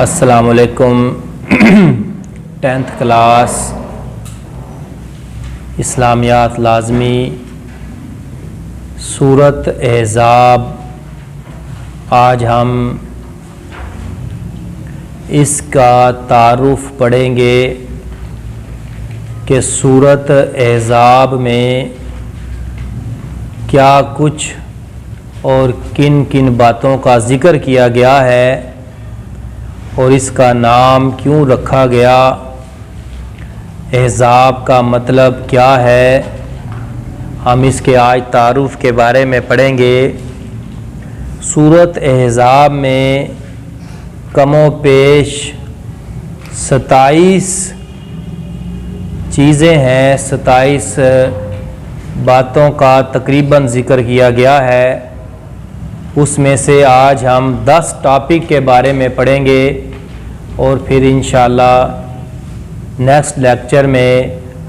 السلام علیکم 10th class اسلامیات لازمی سورۃ احزاب۔ آج ہم اس کا تعارف پڑھیں گے کہ سورۃ احزاب میں کیا کچھ اور کن کن باتوں کا ذکر کیا گیا ہے اور اس کا نام کیوں رکھا گیا، احزاب کا مطلب کیا ہے، ہم اس کے آج تعارف کے بارے میں پڑھیں گے۔ سورۃ احزاب میں کم و بیش 27 چیزیں ہیں، 27 باتوں کا تقریباً ذکر کیا گیا ہے۔ اس میں سے آج ہم 10 ٹاپک کے بارے میں پڑھیں گے اور پھر انشاءاللہ نیکسٹ لیکچر میں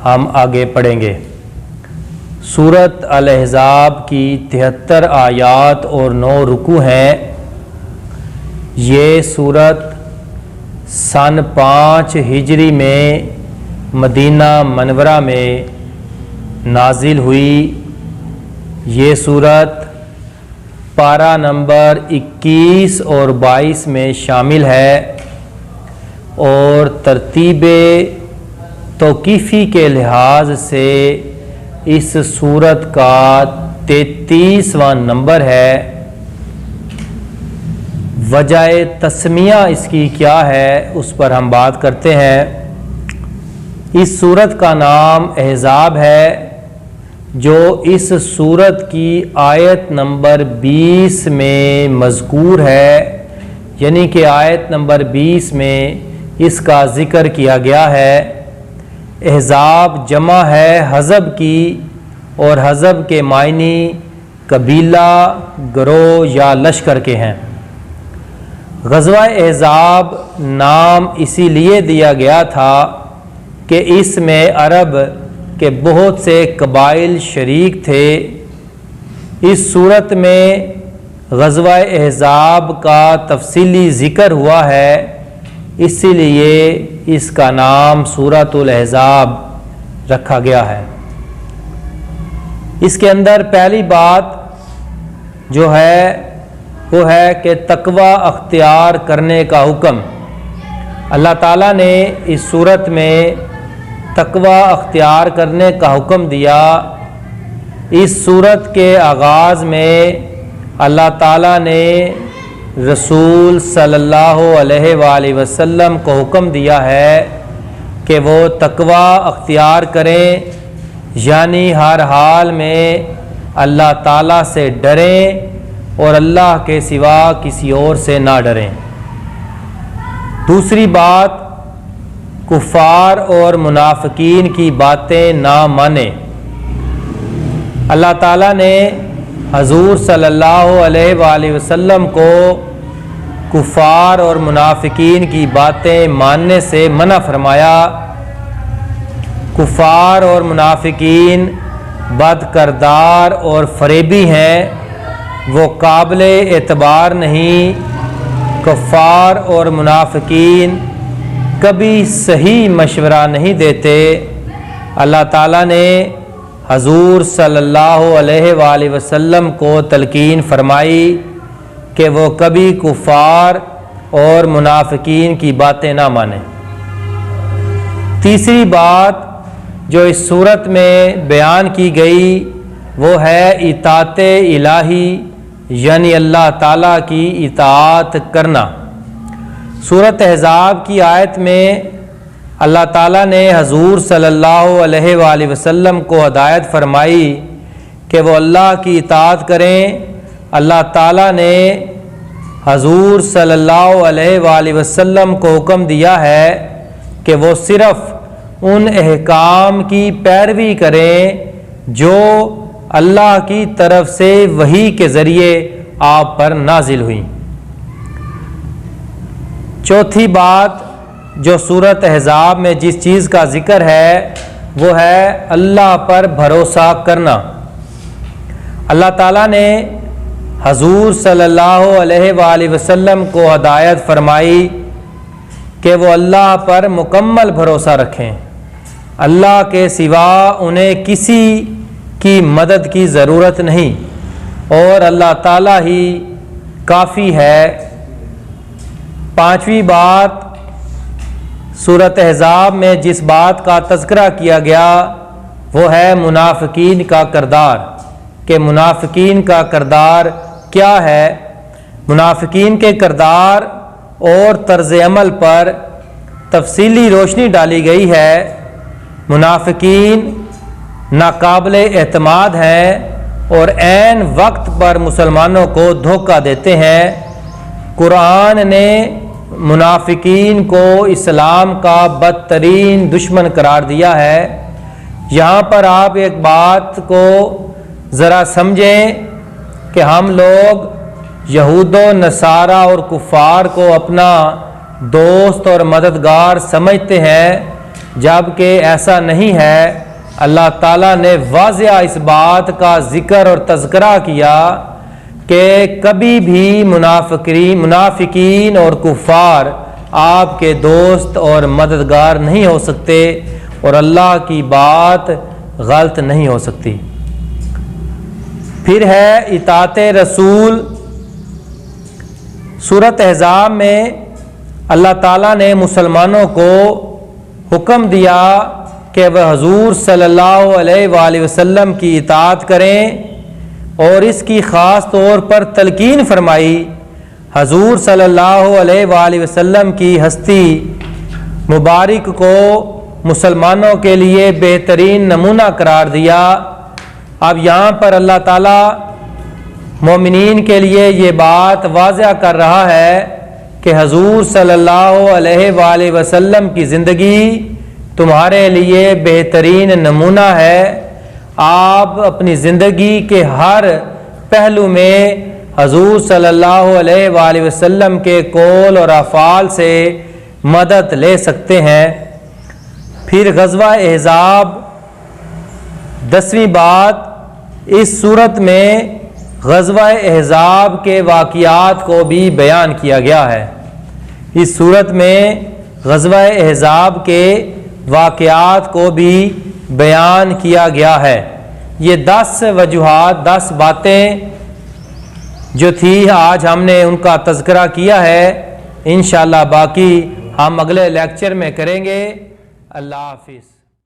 ہم آگے پڑھیں گے۔ سورۃ الاحزاب کی 73 آیات اور 9 رکوع ہیں۔ یہ سورت سن 5 ہجری میں مدینہ منورہ میں نازل ہوئی۔ یہ سورت پارہ نمبر 21 اور 22 میں شامل ہے اور ترتیب توقیفی کے لحاظ سے اس سورت کا 33واں نمبر ہے۔ وجہ تسمیہ اس کی کیا ہے اس پر ہم بات کرتے ہیں۔ اس سورت کا نام احزاب ہے، جو اس سورت کی آیت نمبر 20 میں مذکور ہے، یعنی کہ آیت نمبر 20 میں اس کا ذکر کیا گیا ہے۔ احزاب جمع ہے حزب کی، اور حزب کے معنی قبیلہ، گروہ یا لشکر کے ہیں۔ غزوہ احزاب نام اسی لیے دیا گیا تھا کہ اس میں عرب کہ بہت سے قبائل شریک تھے۔ اس صورت میں غزوہ احزاب کا تفصیلی ذکر ہوا ہے، اسی لیے اس کا نام سورۃ الاحزاب رکھا گیا ہے۔ اس کے اندر پہلی بات جو ہے وہ ہے کہ تقوی اختیار کرنے کا حکم۔ اللہ تعالیٰ نے اس صورت میں تقوی اختیار کرنے کا حکم دیا۔ اس سورت کے آغاز میں اللہ تعالیٰ نے رسول صلی اللہ علیہ وآلہ وسلم کو حکم دیا ہے کہ وہ تقوی اختیار کریں، یعنی ہر حال میں اللہ تعالیٰ سے ڈریں اور اللہ کے سوا کسی اور سے نہ ڈریں۔ دوسری بات، کفار اور منافقین کی باتیں نہ مانیں۔ اللہ تعالیٰ نے حضور صلی اللہ علیہ وآلہ وسلم کو کفار اور منافقین کی باتیں ماننے سے منع فرمایا۔ کفار اور منافقین بد کردار اور فریبی ہیں، وہ قابل اعتبار نہیں۔ کفار اور منافقین کبھی صحیح مشورہ نہیں دیتے۔ اللہ تعالیٰ نے حضور صلی اللہ علیہ وآلہ وسلم کو تلقین فرمائی کہ وہ کبھی کفار اور منافقین کی باتیں نہ مانیں۔ تیسری بات جو اس صورت میں بیان کی گئی وہ ہے اطاعت الہی، یعنی اللہ تعالیٰ کی اطاعت کرنا۔ سورۃ احزاب کی آیت میں اللہ تعالیٰ نے حضور صلی اللہ علیہ وآلہ وسلم کو ہدایت فرمائی کہ وہ اللہ کی اطاعت کریں۔ اللہ تعالیٰ نے حضور صلی اللہ علیہ وآلہ وسلم کو حکم دیا ہے کہ وہ صرف ان احکام کی پیروی کریں جو اللہ کی طرف سے وحی کے ذریعے آپ پر نازل ہوئیں۔ چوتھی بات جو سورۃ احزاب میں جس چیز کا ذکر ہے وہ ہے اللہ پر بھروسہ کرنا۔ اللہ تعالیٰ نے حضور صلی اللہ علیہ وآلہ وسلم کو ہدایت فرمائی کہ وہ اللہ پر مکمل بھروسہ رکھیں، اللہ کے سوا انہیں کسی کی مدد کی ضرورت نہیں اور اللہ تعالیٰ ہی کافی ہے۔ پانچویں بات، سورۃ احزاب میں جس بات کا تذکرہ کیا گیا وہ ہے منافقین کا کردار، کہ منافقین کا کردار کیا ہے۔ منافقین کے کردار اور طرز عمل پر تفصیلی روشنی ڈالی گئی ہے۔ منافقین ناقابل اعتماد ہیں اور عین وقت پر مسلمانوں کو دھوکہ دیتے ہیں۔ قرآن نے منافقین کو اسلام کا بدترین دشمن قرار دیا ہے۔ یہاں پر آپ ایک بات کو ذرا سمجھیں کہ ہم لوگ یہود و نصارہ اور کفار کو اپنا دوست اور مددگار سمجھتے ہیں، جبکہ ایسا نہیں ہے۔ اللہ تعالیٰ نے واضح اس بات کا ذکر اور تذکرہ کیا کہ کبھی بھی منافقین اور کفار آپ کے دوست اور مددگار نہیں ہو سکتے اور اللہ کی بات غلط نہیں ہو سکتی۔ پھر ہے اطاعت رسول۔ سورۃ احزاب میں اللہ تعالیٰ نے مسلمانوں کو حکم دیا کہ وہ حضور صلی اللہ علیہ وآلہ وسلم کی اطاعت کریں اور اس کی خاص طور پر تلقین فرمائی۔ حضور صلی اللہ علیہ وآلہ وسلم کی ہستی مبارک کو مسلمانوں کے لیے بہترین نمونہ قرار دیا۔ اب یہاں پر اللہ تعالیٰ مومنین کے لیے یہ بات واضح کر رہا ہے کہ حضور صلی اللہ علیہ وآلہ وسلم کی زندگی تمہارے لیے بہترین نمونہ ہے۔ آپ اپنی زندگی کے ہر پہلو میں حضور صلی اللہ علیہ وآلہ وسلم کے قول اور افعال سے مدد لے سکتے ہیں۔ پھر غزوہ احزاب، 10ویں بات، اس صورت میں غزوہ احزاب کے واقعات کو بھی بیان کیا گیا ہے۔ اس صورت میں غزوہ احزاب کے واقعات کو بھی بیان کیا گیا ہے۔ یہ 10 وجوہات، 10 باتیں جو تھی آج ہم نے ان کا تذکرہ کیا ہے۔ انشاءاللہ باقی ہم اگلے لیکچر میں کریں گے۔ اللہ حافظ۔